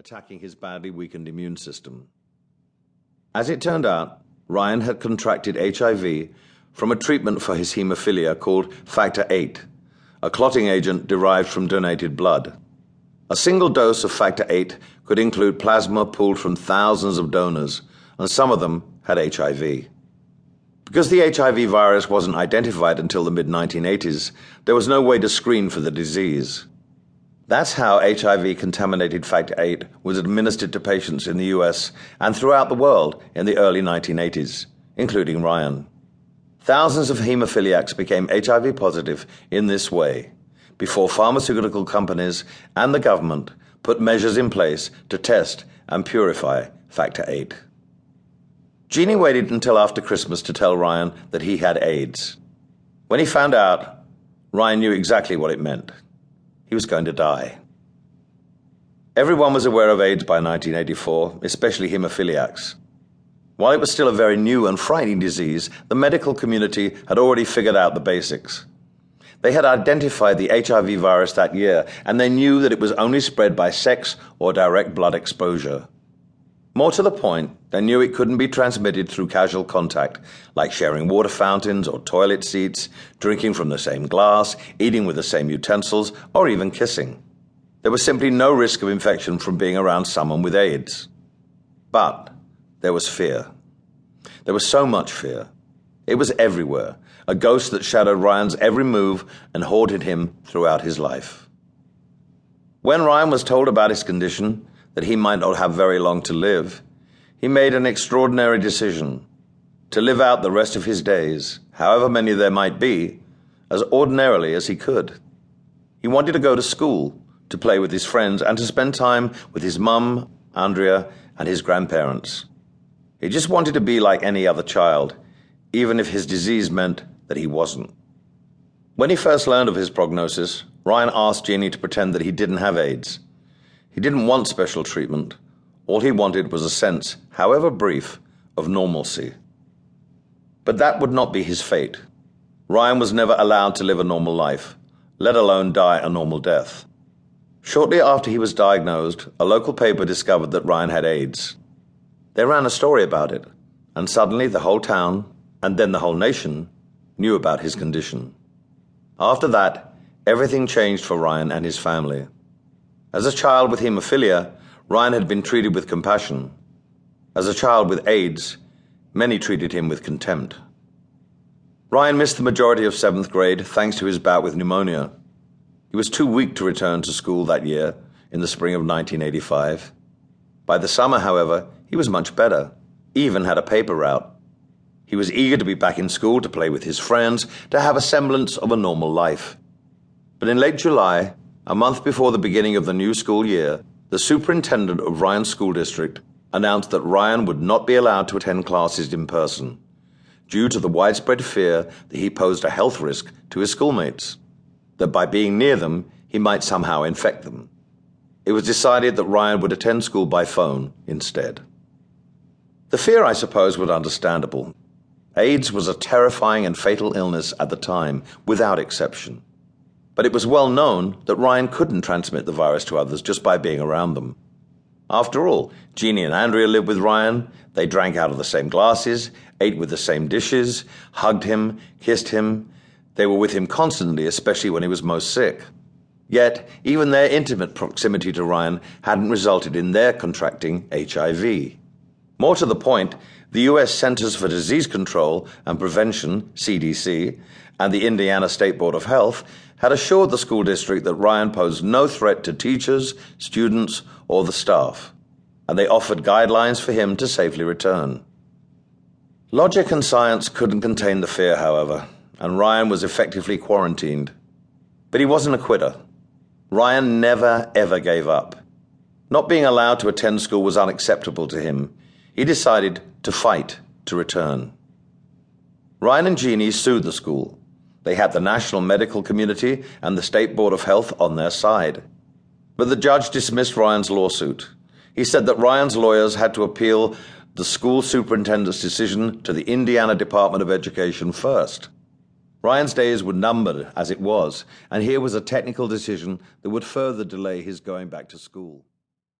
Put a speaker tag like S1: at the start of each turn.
S1: attacking his badly weakened immune system. As it turned out, Ryan had contracted HIV from a treatment for his hemophilia called Factor VIII, a clotting agent derived from donated blood. A single dose of Factor VIII could include plasma pulled from thousands of donors, and some of them had HIV. Because the HIV virus wasn't identified until the mid-1980s, there was no way to screen for the disease. That's how HIV-contaminated Factor VIII was administered to patients in the US and throughout the world in the early 1980s, including Ryan. Thousands of hemophiliacs became HIV positive in this way, before pharmaceutical companies and the government put measures in place to test and purify Factor VIII. Jeannie waited until after Christmas to tell Ryan that he had AIDS. When he found out, Ryan knew exactly what it meant. He was going to die. Everyone was aware of AIDS by 1984, especially hemophiliacs. While it was still a very new and frightening disease, the medical community had already figured out the basics. They had identified the HIV virus that year, and they knew that it was only spread by sex or direct blood exposure. More to the point, they knew it couldn't be transmitted through casual contact, like sharing water fountains or toilet seats, drinking from the same glass, eating with the same utensils, or even kissing. There was simply no risk of infection from being around someone with AIDS. But there was fear. There was so much fear. It was everywhere, a ghost that shadowed Ryan's every move and haunted him throughout his life. When Ryan was told about his condition, that he might not have very long to live, he made an extraordinary decision to live out the rest of his days, however many there might be, as ordinarily as he could. He wanted to go to school, to play with his friends, and to spend time with his mum, Andrea, and his grandparents. He just wanted to be like any other child, even if his disease meant that he wasn't. When he first learned of his prognosis, Ryan asked Jeannie to pretend that he didn't have AIDS. He didn't want special treatment. All he wanted was a sense, however brief, of normalcy. But that would not be his fate. Ryan was never allowed to live a normal life, let alone die a normal death. Shortly after he was diagnosed, a local paper discovered that Ryan had AIDS. They ran a story about it, and suddenly the whole town, and then the whole nation, knew about his condition. After that, everything changed for Ryan and his family. As a child with hemophilia, Ryan had been treated with compassion. As a child with AIDS, many treated him with contempt. Ryan missed the majority of 7th grade thanks to his bout with pneumonia. He was too weak to return to school that year, in the spring of 1985. By the summer, however, he was much better, even had a paper route. He was eager to be back in school, to play with his friends, to have a semblance of a normal life. But in late July, a month before the beginning of the new school year, the superintendent of Ryan's school district announced that Ryan would not be allowed to attend classes in person, due to the widespread fear that he posed a health risk to his schoolmates, that by being near them, he might somehow infect them. It was decided that Ryan would attend school by phone instead. The fear, I suppose, was understandable. AIDS was a terrifying and fatal illness at the time, without exception. But it was well known that Ryan couldn't transmit the virus to others just by being around them. After all, Jeannie and Andrea lived with Ryan. They drank out of the same glasses, ate with the same dishes, hugged him, kissed him. They were with him constantly, especially when he was most sick. Yet, even their intimate proximity to Ryan hadn't resulted in their contracting HIV. More to the point, the U.S. Centers for Disease Control and Prevention, CDC, and the Indiana State Board of Health had assured the school district that Ryan posed no threat to teachers, students, or the staff, and they offered guidelines for him to safely return. Logic and science couldn't contain the fear, however, and Ryan was effectively quarantined. But he wasn't a quitter. Ryan never, ever gave up. Not being allowed to attend school was unacceptable to him. He decided to fight to return. Ryan and Jeannie sued the school. They had the national medical community and the State Board of Health on their side. But the judge dismissed Ryan's lawsuit. He said that Ryan's lawyers had to appeal the school superintendent's decision to the Indiana Department of Education first. Ryan's days were numbered as it was, and here was a technical decision that would further delay his going back to school.